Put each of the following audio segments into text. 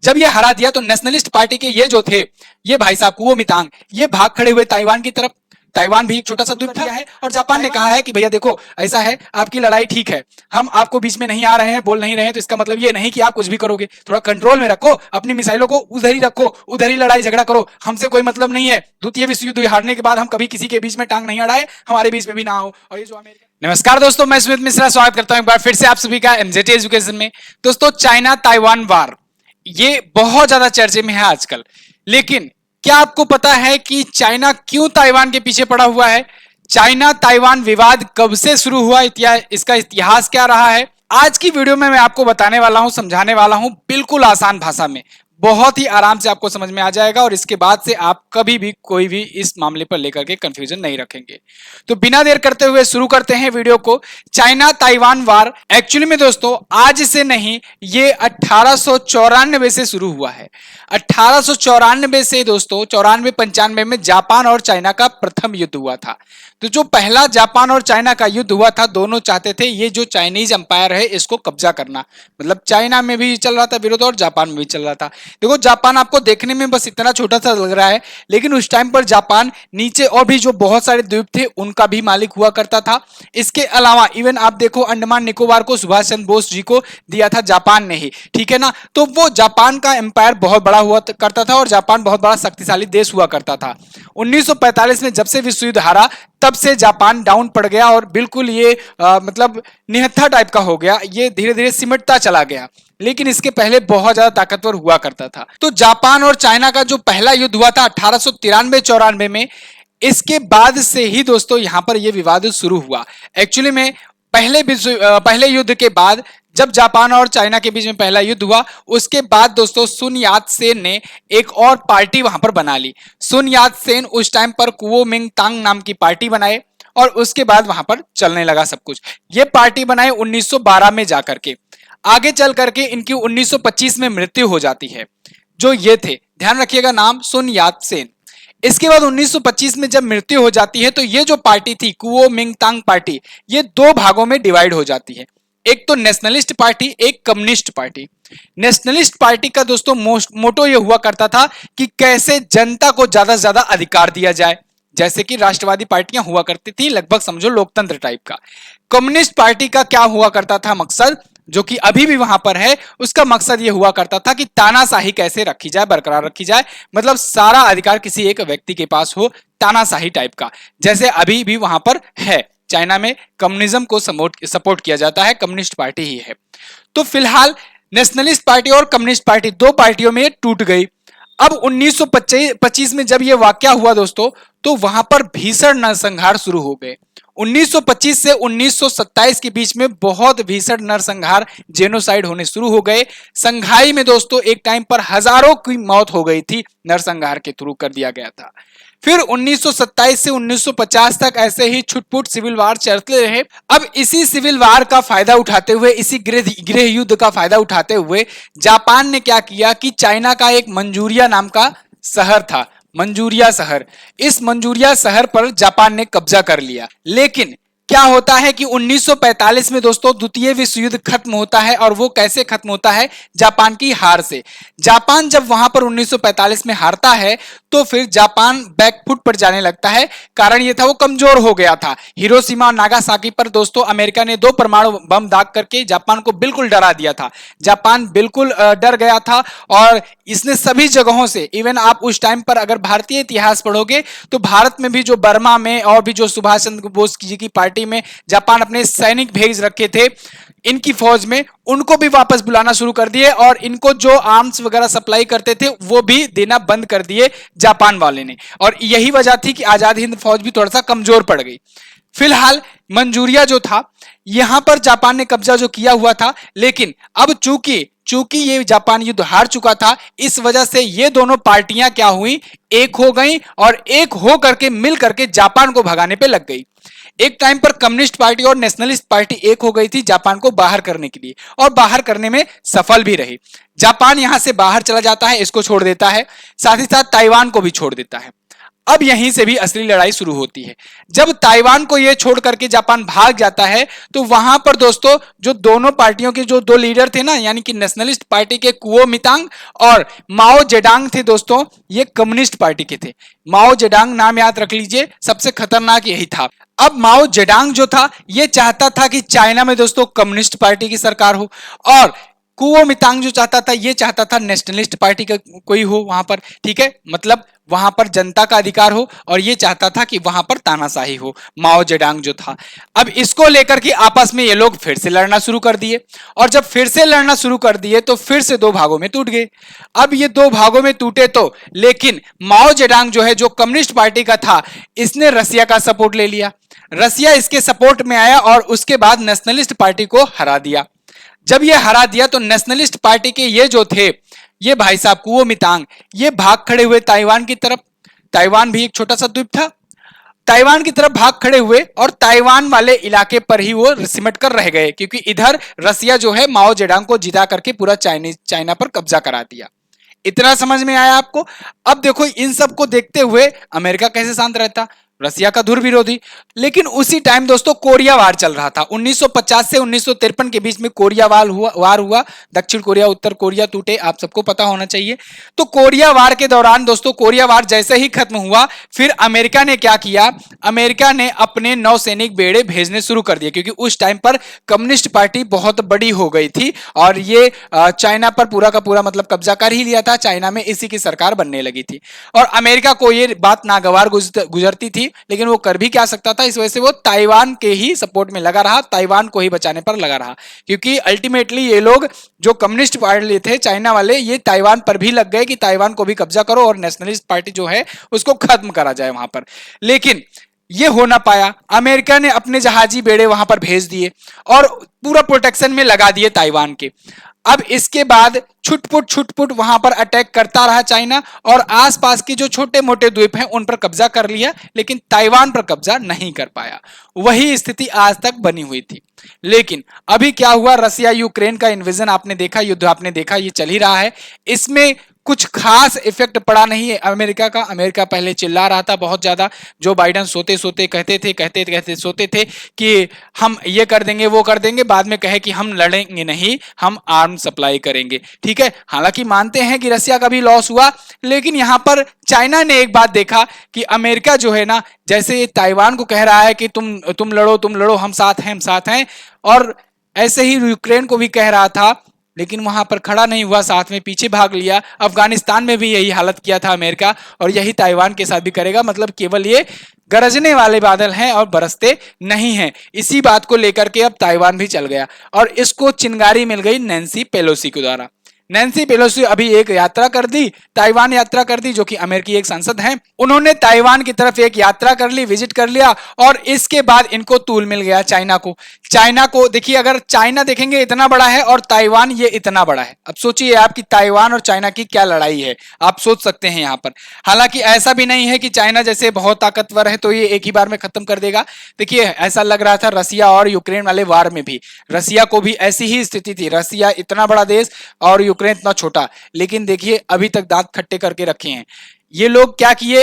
जब ये हरा दिया तो नेशनलिस्ट पार्टी के ये जो थे, ये भाई साहब कुओमिंतांग, ये भाग खड़े हुए ताइवान की तरफ। ताइवान भी एक छोटा सा द्वीप दिया है और जापान ने कहा है कि भैया देखो ऐसा है, आपकी लड़ाई ठीक है, हम आपको बीच में नहीं आ रहे हैं, बोल नहीं रहे हैं, तो इसका मतलब ये नहीं कि आप कुछ भी करोगे, थोड़ा कंट्रोल में रखो, अपनी मिसाइलों को उधर ही रखो, उधर ही लड़ाई झगड़ा करो, हमसे कोई मतलब नहीं है। द्वितीय विश्व युद्ध हारने के बाद हम कभी किसी के बीच में टांग नहीं अड़ाए, हमारे बीच में भी ना आओ। और ये जो अमेरिका। नमस्कार दोस्तों, मैं सुमित मिश्रा स्वागत करता हूं एक बार फिर से आप सभी का एमजेटी एजुकेशन में। दोस्तों, चाइना ताइवान वार ये बहुत ज्यादा चर्चे में है आजकल, लेकिन क्या आपको पता है कि चाइना क्यों ताइवान के पीछे पड़ा हुआ है? चाइना ताइवान विवाद कब से शुरू हुआ, इसका इतिहास क्या रहा है? आज की वीडियो में मैं आपको बताने वाला हूं, समझाने वाला हूं बिल्कुल आसान भाषा में, बहुत ही आराम से आपको समझ में आ जाएगा और इसके बाद से आप कभी भी कोई भी इस मामले पर लेकर के कंफ्यूजन नहीं रखेंगे। तो बिना देर करते हुए शुरू करते हैं वीडियो को। चाइना ताइवान वार एक्चुअली में दोस्तों आज से नहीं, ये 1894 से शुरू हुआ है। 1894 से दोस्तों 94-95 में जापान और चाइना का प्रथम युद्ध हुआ था। तो जो पहला जापान और चाइना का युद्ध हुआ था, दोनों चाहते थे ये जो चाइनीज अंपायर है इसको कब्जा करना, मतलब चाइना में भी चल रहा था विरोध और जापान में भी चल रहा था। देखो जापान आपको देखने में बस इतना छोटा सा लग रहा है, लेकिन उस टाइम पर जापान नीचे और भी जो बहुत सारे द्वीप थे उनका भी मालिक हुआ करता था। इसके अलावा इवन आप देखो अंडमान निकोबार को सुभाष चंद्र बोस जी को दिया था जापान ने ही, ठीक है ना। तो वो जापान का एम्पायर बहुत बड़ा हुआ करता था और जापान बहुत बड़ा शक्तिशाली देश हुआ करता था। 1945 में जब से विश्व युद्ध हारा तब से जापान डाउन पड़ गया और बिल्कुल ये मतलब निहत्था टाइप का हो गया, ये धीरे धीरे सिमटता चला गया, लेकिन इसके पहले बहुत ज्यादा ताकतवर हुआ करता था। तो जापान और चाइना का जो पहला युद्ध हुआ था 1893-94 में, इसके बाद से ही दोस्तों यहां पर यह विवाद शुरू हुआ। एक्चुअली में पहले युद्ध के बाद जब जापान और चाइना के बीच में पहला युद्ध हुआ, उसके बाद दोस्तों सुन यात सेन ने एक और पार्टी वहां पर बना ली। सुन यात सेन उस टाइम पर कुओमिंतांग नाम की पार्टी बनाए और उसके बाद वहां पर चलने लगा सब कुछ। ये पार्टी बनाए 1912 में जाकर के, आगे चल करके इनकी 1925 में मृत्यु हो जाती है। जो ये थे, ध्यान रखिएगा नाम, सुन यात सेन। इसके बाद 1925 में जब मृत्यु हो जाती है तो ये जो पार्टी थी कुओमिंतांग पार्टी, ये दो भागों में डिवाइड हो जाती है। एक तो नेशनलिस्ट पार्टी, एक कम्युनिस्ट पार्टी। नेशनलिस्ट पार्टी का दोस्तों मोटो ये हुआ करता था कि कैसे जनता को ज्यादा से ज्यादा अधिकार दिया जाए, जैसे कि राष्ट्रवादी पार्टियां हुआ करती थी, लगभग समझो लोकतंत्र टाइप का। कम्युनिस्ट पार्टी का क्या हुआ करता था मकसद, जो कि अभी भी वहां पर है, उसका मकसद यह हुआ करता था कि तानाशाही कैसे रखी जाए, बरकरार रखी जाए, मतलब सारा अधिकार किसी एक व्यक्ति के पास हो, तानाशाही टाइप का, जैसे अभी भी वहां पर है। चाइना में कम्युनिज्म को सपोर्ट किया जाता है, कम्युनिस्ट पार्टी ही है। तो फिलहाल नेशनलिस्ट पार्टी और कम्युनिस्ट पार्टी दो पार्टियों में टूट गई। अब 1925 में जब यह वाकया हुआ दोस्तों, तो वहां पर भीषण नरसंहार शुरू हो गए। 1925 से 1927 के बीच में बहुत भीषण नरसंहार, जेनोसाइड होने शुरू हो गए। संघाई में दोस्तों एक टाइम पर हजारों की मौत हो गई थी, नरसंहार के थ्रू कर दिया गया था। फिर 1927 से 1950 तक ऐसे ही छुटपुट सिविल वार चलते रहे। अब इसी सिविल वार का फायदा उठाते हुए, इसी गृह युद्ध का फायदा उठाते हुए जापान ने क्या किया कि चाइना का एक मंचूरिया नाम का शहर था, मंचूरिया शहर, इस मंचूरिया शहर पर जापान ने कब्जा कर लिया। लेकिन क्या होता है कि 1945 में दोस्तों द्वितीय विश्व युद्ध खत्म होता है, और वो कैसे खत्म होता है, जापान की हार से। जापान जब वहां पर 1945 में हारता है तो फिर जापान बैकफुट पर जाने लगता है। कारण ये था वो कमजोर हो गया था। हिरोशिमा और नागासाकी पर दोस्तों अमेरिका ने 2 परमाणु बम दाग करके जापान को बिल्कुल डरा दिया था। जापान बिल्कुल डर गया था और इसने सभी जगहों से, इवन आप उस टाइम पर अगर भारतीय इतिहास पढ़ोगे तो भारत में भी जो बर्मा में और भी जो सुभाष चंद्र बोस जी की पार्टी में जापान अपने सैनिक भेज रखे थे इनकी फौज में, उनको भी वापस बुलाना शुरू कर दिए और इनको जो आर्म्स वगैरह सप्लाई करते थे वो भी देना बंद कर दिए जापान वाले ने। और यही वजह थी कि आजाद हिंद फौज भी थोड़ा सा कमजोर पड़ गई। फिलहाल मंचूरिया जो था, यहां पर जापान ने कब्जा जो किया हुआ था, लेकिन अब चूंकि ये जापान युद्ध हार चुका था, इस वजह से ये दोनों पार्टियां क्या हुई, एक हो गई और एक हो करके मिल करके जापान को भगाने पे लग गई। एक टाइम पर कम्युनिस्ट पार्टी और नेशनलिस्ट पार्टी एक हो गई थी जापान को बाहर करने के लिए, और बाहर करने में सफल भी रही। जापान यहां से बाहर चला जाता है, इसको छोड़ देता है, साथ ही साथ ताइवान को भी छोड़ देता है। अब यहीं से भी असली लड़ाई शुरू होती है। जब ताइवान को ये छोड़ करके जापान भाग जाता है तो वहां पर दोस्तों जो दोनों पार्टियों के जो दो लीडर थे ना, यानी कि नेशनलिस्ट पार्टी के कुओमितांग और माओ जेडांग थे दोस्तों, ये कम्युनिस्ट पार्टी के थे। माओ जेडांग नाम याद रख लीजिए, सबसे खतरनाक यही था। अब माओ जेडांग जो था ये चाहता था कि चाइना में दोस्तों कम्युनिस्ट पार्टी की सरकार हो, और कुओमितांग जो चाहता था ये चाहता था नेशनलिस्ट पार्टी का कोई हो वहां पर, ठीक है, मतलब वहां पर जनता का अधिकार हो, और ये चाहता था कि वहां पर तानाशाही हो, माओ जेडांग जो था। अब इसको लेकर के आपस में ये लोग फिर से लड़ना शुरू कर दिए, और जब फिर से लड़ना शुरू कर दिए तो फिर से दो भागों में टूट गए। अब ये दो भागों में टूटे तो, लेकिन माओ जेडांग जो है, जो कम्युनिस्ट पार्टी का था, इसने रसिया का सपोर्ट ले लिया। रसिया इसके सपोर्ट में आया और उसके बाद नेशनलिस्ट पार्टी को हरा दिया। जब ये हरा दिया तो नेशनलिस्ट पार्टी के ये जो थे, ये भाई साहब कुओमितांग, ये भाग खड़े हुए ताइवान की तरफ। ताइवान भी एक छोटा सा द्वीप था, ताइवान की तरफ भाग खड़े हुए और ताइवान वाले इलाके पर ही वो सिमट कर रह गए, क्योंकि इधर रसिया जो है माओ जेडांग को जिता करके पूरा चाइना पर कब्जा करा दिया। इतना समझ में आया आपको? अब देखो इन सब को देखते हुए अमेरिका कैसे शांत रहता, रसिया का धुर विरोधी। लेकिन उसी टाइम दोस्तों कोरिया वार चल रहा था। 1950 से 1953 के बीच में कोरिया वार हुआ। दक्षिण कोरिया उत्तर कोरिया टूटे, आप सबको पता होना चाहिए। तो कोरिया वार के दौरान दोस्तों, कोरिया वार जैसे ही खत्म हुआ, फिर अमेरिका ने क्या किया, अमेरिका ने अपने नौसैनिक बेड़े भेजने शुरू कर दिए, क्योंकि उस टाइम पर कम्युनिस्ट पार्टी बहुत बड़ी हो गई थी और ये चाइना पर पूरा का पूरा मतलब कब्जा कर ही लिया था। चाइना में इसी की सरकार बनने लगी थी और अमेरिका को ये बात नागवार गुजरती थी, लेकिन वो कर भी क्या सकता था। इस वजह से वो ताइवान के ही सपोर्ट में लगा रहा, ताइवान को ही बचाने पर लगा रहा, क्योंकि अल्टीमेटली ये लोग जो कम्युनिस्ट पार्टी थे चाइना वाले, ये ताइवान पर भी लग गए कि ताइवान को भी कब्जा करो और नेशनलिस्ट पार्टी जो है उसको खत्म करा जाए वहां पर। लेकिन ये हो ना पाया। अमेरिका ने अपने जहाजी बेड़े वहां पर भेज दिए और पूरा प्रोटेक्शन में लगा दिए ताइवान के। अब इसके बाद छुटपुट वहां पर अटैक करता रहा चाइना और आसपास के जो छोटे मोटे द्वीप हैं उन पर कब्जा कर लिया, लेकिन ताइवान पर कब्जा नहीं कर पाया। वही स्थिति आज तक बनी हुई थी। लेकिन अभी क्या हुआ, रसिया यूक्रेन का इन्वेजन आपने देखा, युद्ध आपने देखा, ये चल ही रहा है। इसमें कुछ खास इफेक्ट पड़ा नहीं है अमेरिका का। अमेरिका पहले चिल्ला रहा था बहुत ज्यादा। जो बाइडेन सोते सोते कहते सोते थे कि हम ये कर देंगे वो कर देंगे, बाद में कहे कि हम लड़ेंगे नहीं, हम आर्म सप्लाई करेंगे, ठीक है। हालांकि मानते हैं कि रसिया का भी लॉस हुआ, लेकिन यहां पर चाइना ने एक बात देखा कि अमेरिका जो है ना, जैसे ताइवान को कह रहा है कि तुम लड़ो, हम साथ हैं, और ऐसे ही यूक्रेन को भी कह रहा था, लेकिन वहां पर खड़ा नहीं हुआ, साथ में पीछे भाग लिया। अफगानिस्तान में भी यही हालत किया था अमेरिका, और यही ताइवान के साथ भी करेगा। मतलब केवल ये गरजने वाले बादल हैं और बरसते नहीं हैं। इसी बात को लेकर के अब ताइवान भी चल गया और इसको चिंगारी मिल गई नैन्सी पेलोसी के द्वारा। नैन्सी पेलोसी अभी एक यात्रा कर दी, ताइवान यात्रा कर दी, जो कि अमेरिकी एक सांसद हैं। उन्होंने ताइवान की तरफ एक यात्रा कर ली, विजिट कर लिया, और इसके बाद इनको तूल मिल गया चाइना को। चाइना को देखिए, अगर चाइना देखेंगे इतना बड़ा है और ताइवान ये इतना बड़ा है। अब सोचिए आपकी ताइवान और चाइना की क्या लड़ाई है, आप सोच सकते हैं यहाँ पर। हालांकि ऐसा भी नहीं है कि चाइना जैसे बहुत ताकतवर है तो ये एक ही बार में खत्म कर देगा। देखिए ऐसा लग रहा था रसिया और यूक्रेन वाले वार में भी, रसिया को भी ऐसी ही स्थिति थी। रसिया इतना बड़ा देश और यूक्रेन इतना छोटा, लेकिन देखिए अभी तक दांत खट्टे करके रखे हैं। ये लोग क्या किए,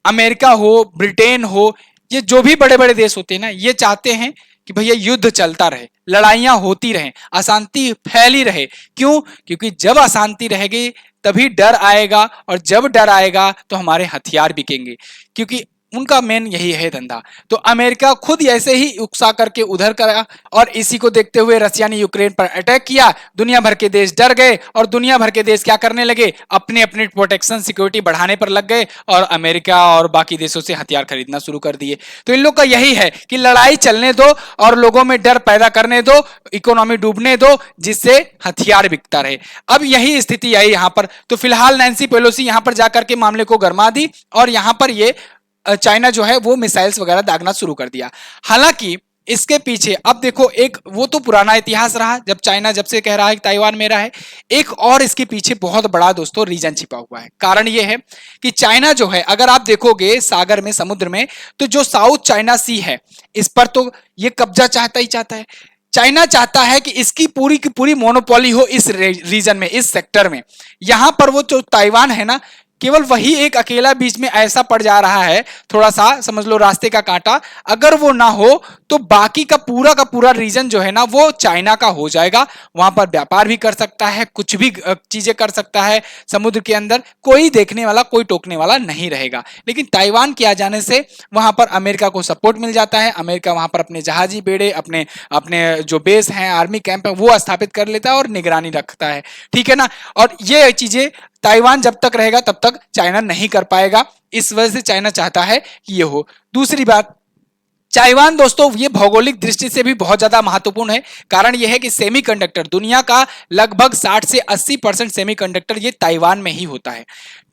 अमेरिका हो, ब्रिटेन हो, ये जो भी बड़े बड़े देश होते हैं ना, ये चाहते हैं कि भैया युद्ध चलता रहे, लड़ाइयां होती रहें, अशांति फैली रहे। क्यों? क्योंकि जब अशांति रहेगी तभी डर आएगा, और जब डर आएगा तो हमारे हथियार बिकेंगे, क्योंकि उनका मेन यही है धंधा। तो अमेरिका खुद ऐसे ही उकसा करके उधर करा, और इसी को देखते हुए रसिया ने यूक्रेन पर अटैक किया। दुनिया भर के देश डर गए और दुनिया भर के देश क्या करने लगे, अपने अपने प्रोटेक्शन सिक्योरिटी बढ़ाने पर लग गए और अमेरिका और बाकी देशों से हथियार खरीदना शुरू कर दिए। तो इन लोग का यही है कि लड़ाई चलने दो और लोगों में डर पैदा करने दो, इकोनॉमी डूबने दो, जिससे हथियार बिकता रहे। अब यही स्थिति आई यहाँ पर। तो फिलहाल नैन्सी पेलोसी यहाँ पर जाकर के मामले को गरमा दी और यहाँ पर ये चाइना जो है वो मिसाइल्स वगैरह दागना शुरू कर दिया। हालांकि इसके पीछे अब देखो, एक वो तो पुराना इतिहास रहा, जब चाइना जब से कह रहा है कि ताइवान मेरा है। एक और इसके पीछे बहुत बड़ा दोस्तों रीजन छिपा हुआ है। कारण ये है कि चाइना जो है, अगर आप देखोगे सागर में, समुद्र में, तो जो साउथ चाइना सी है, इस पर तो ये कब्जा चाहता ही चाहता है। चाइना चाहता है कि इसकी पूरी की पूरी मोनोपोली हो इस रीजन में, इस सेक्टर में। यहां पर वो जो ताइवान है ना, केवल वही एक अकेला बीच में ऐसा पड़ जा रहा है, थोड़ा सा समझ लो रास्ते का कांटा, अगर वो ना हो तो बाकी का पूरा रीजन जो है ना वो चाइना का हो जाएगा। वहां पर व्यापार भी कर सकता है, कुछ भी चीजें कर सकता है, समुद्र के अंदर कोई देखने वाला कोई टोकने वाला नहीं रहेगा। लेकिन ताइवान के आ जाने से वहां पर अमेरिका को सपोर्ट मिल जाता है, अमेरिका वहां पर अपने जहाजी बेड़े, अपने अपने जो बेस हैं, आर्मी कैंप है, वो स्थापित कर लेता है और निगरानी रखता है, ठीक है ना। और ये चीजें ताइवान जब तक रहेगा तब तक चाइना नहीं कर पाएगा, इस वजह से चाइना चाहता है कि ये हो। दूसरी बात, ताइवान दोस्तों ये भौगोलिक दृष्टि से भी बहुत ज्यादा महत्वपूर्ण है। कारण यह है कि सेमीकंडक्टर, दुनिया का लगभग 60 से 80% सेमीकंडक्टर ये ताइवान में ही होता है,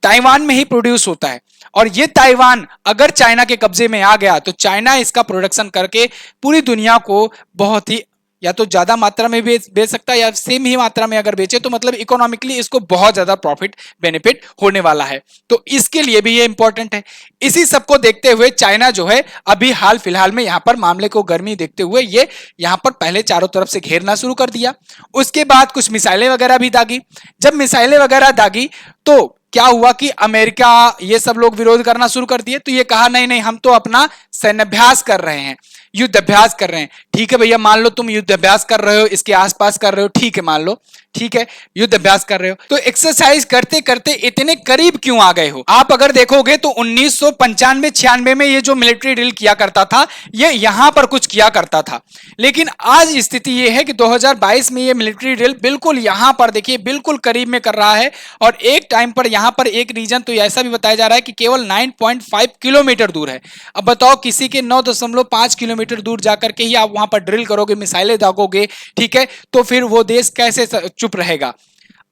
ताइवान में ही प्रोड्यूस होता है। और ये ताइवान अगर चाइना के कब्जे में आ गया तो चाइना इसका प्रोडक्शन करके पूरी दुनिया को बहुत ही या तो ज्यादा मात्रा में बेच सकता है, या सेम ही मात्रा में अगर बेचे तो मतलब इकोनॉमिकली इसको बहुत ज्यादा प्रॉफिट बेनिफिट होने वाला है। तो इसके लिए भी ये इंपॉर्टेंट है। इसी सबको देखते हुए चाइना जो है अभी हाल फिलहाल में यहां पर मामले को गर्मी देखते हुए ये यहां पर पहले चारों तरफ से घेरना शुरू कर दिया, उसके बाद कुछ मिसाइलें वगैरह भी दागी। जब मिसाइलें वगैरह दागी तो क्या हुआ कि अमेरिका ये सब लोग विरोध करना शुरू कर दिए। तो ये कहा नहीं नहीं, हम तो अपना सैन्याभ्यास कर रहे हैं, युद्ध अभ्यास कर रहे हैं। ठीक है भैया, मान लो तुम युद्ध अभ्यास कर रहे हो, इसके आसपास कर रहे हो, ठीक है मान लो, ठीक है युद्ध अभ्यास कर रहे हो, तो एक्सरसाइज करते करते इतने करीब क्यों आ गए हो? आप अगर देखोगे तो 1995-96 में ये जो मिलिट्री ड्रिल किया करता था ये यहां पर कुछ किया करता था, लेकिन आज स्थिति ये है कि 2022 में ये मिलिट्री ड्रिल बिल्कुल यहां पर देखिए बिल्कुल करीब में कर रहा है। और एक टाइम पर यहां पर एक रीजन तो ऐसा भी बताया जा रहा है कि केवल 9.5 किलोमीटर दूर है। अब बताओ किसी के 9.5 किलोमीटर दूर जाकर के ही आप वहां पर ड्रिल करोगे, मिसाइलें दागोगे, ठीक है, तो फिर वो देश कैसे चुप रहेगा?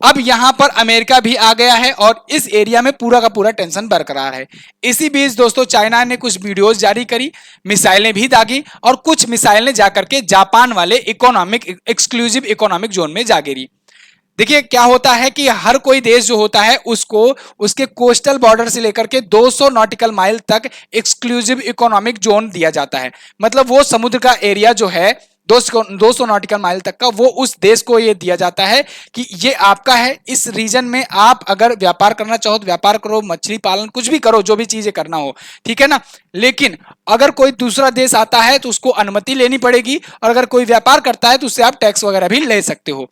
अब यहां पर अमेरिका भी आ गया है और इस एरिया में पूरा का पूरा टेंशन बरकरार है। इसी बीच दोस्तों चाइना ने कुछ वीडियोस जारी करी, मिसाइलें भी दागी और कुछ मिसाइलें जाकर के जापान वाले एक्सक्लूसिव इकोनॉमिक जोन में जा गिरी। देखिए क्या होता है कि हर कोई देश जो होता है उसको उसके कोस्टल बॉर्डर से लेकर के 200 नॉटिकल माइल तक एक्सक्लूसिव इकोनॉमिक जोन दिया जाता है। मतलब वो समुद्र का एरिया जो है 200 नॉटिकल माइल तक का, वो उस देश को ये दिया जाता है कि ये आपका है। इस रीजन में आप अगर व्यापार करना चाहो तो व्यापार करो, मछली पालन कुछ भी करो, जो भी चीजें करना हो, ठीक है ना। लेकिन अगर कोई दूसरा देश आता है तो उसको अनुमति लेनी पड़ेगी, और अगर कोई व्यापार करता है तो उससे आप टैक्स वगैरह भी ले सकते हो।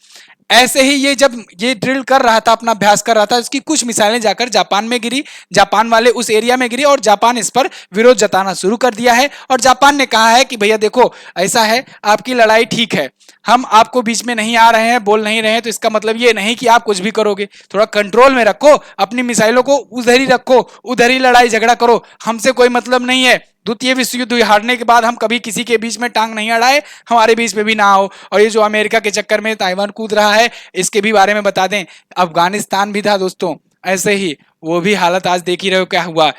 ऐसे ही ये जब ये ड्रिल कर रहा था, अपना अभ्यास कर रहा था, इसकी कुछ मिसाइलें जाकर जापान में गिरी, जापान वाले उस एरिया में गिरी और जापान इस पर विरोध जताना शुरू कर दिया है। और जापान ने कहा है कि भैया देखो ऐसा है, आपकी लड़ाई ठीक है, हम आपको बीच में नहीं आ रहे हैं, बोल नहीं रहे हैं, तो इसका मतलब ये नहीं कि आप कुछ भी करोगे। थोड़ा कंट्रोल में रखो, अपनी मिसाइलों को उधर ही रखो, उधर ही लड़ाई झगड़ा करो, हमसे कोई मतलब नहीं है। द्वितीय विश्व युद्ध हारने के बाद हम कभी किसी के बीच में टांग नहीं अड़ाए, हमारे बीच में भी ना आओ। और ये जो अमेरिका के चक्कर में ताइवान कूद रहा है, इसके भी बारे में बता दें, अफगानिस्तान भी था दोस्तों ऐसे ही, वो भी हालत आज देख ही रहे हो क्या हुआ।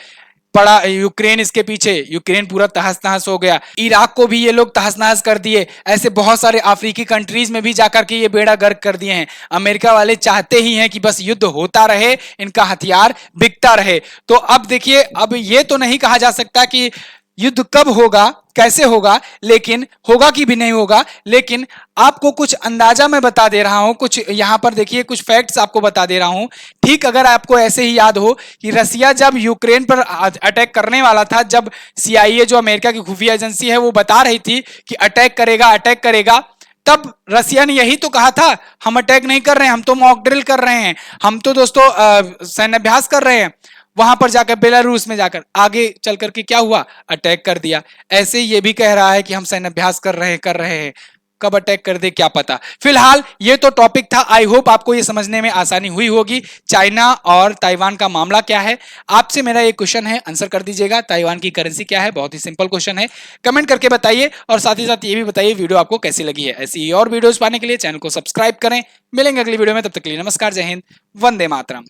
पड़ा यूक्रेन इसके पीछे, यूक्रेन पूरा तहस नहस हो गया। इराक को भी ये लोग तहस नहस कर दिए। ऐसे बहुत सारे अफ्रीकी कंट्रीज में भी जाकर के ये बेड़ा गर्क कर दिए हैं। अमेरिका वाले चाहते ही हैं कि बस युद्ध होता रहे, इनका हथियार बिकता रहे। तो अब देखिए, अब ये तो नहीं कहा जा सकता कि युद्ध कब होगा, कैसे होगा, लेकिन होगा कि भी नहीं होगा, लेकिन आपको कुछ अंदाजा मैं बता दे रहा हूं, कुछ यहां पर देखिए कुछ फैक्ट्स आपको बता दे रहा हूं। ठीक, अगर आपको ऐसे ही याद हो कि रसिया जब यूक्रेन पर अटैक करने वाला था, जब CIA जो अमेरिका की खुफिया एजेंसी है वो बता रही थी कि अटैक करेगा अटैक करेगा, तब रसिया ने यही तो कहा था, हम अटैक नहीं कर रहे हैं, हम तो मॉक ड्रिल कर रहे हैं, हम तो दोस्तों सैन्याभ्यास कर रहे हैं। वहां पर जाकर बेलारूस में जाकर आगे चल करके क्या हुआ, अटैक कर दिया। ऐसे ये भी कह रहा है कि हम सैन्याभ्यास कर रहे हैं, कब अटैक कर दे क्या पता। फिलहाल ये तो टॉपिक था, आई होप आपको ये समझने में आसानी हुई होगी चाइना और ताइवान का मामला क्या है। आपसे मेरा एक क्वेश्चन है, आंसर कर दीजिएगा, ताइवान की करेंसी क्या है? बहुत ही सिंपल क्वेश्चन है, कमेंट करके बताइए। और साथ ही साथ ये भी बताइए वीडियो आपको कैसी लगी है। ऐसी और वीडियोस पाने के लिए चैनल को सब्सक्राइब करें। मिलेंगे अगली वीडियो में, तब तक के लिए नमस्कार, जय हिंद, वंदे मातरम।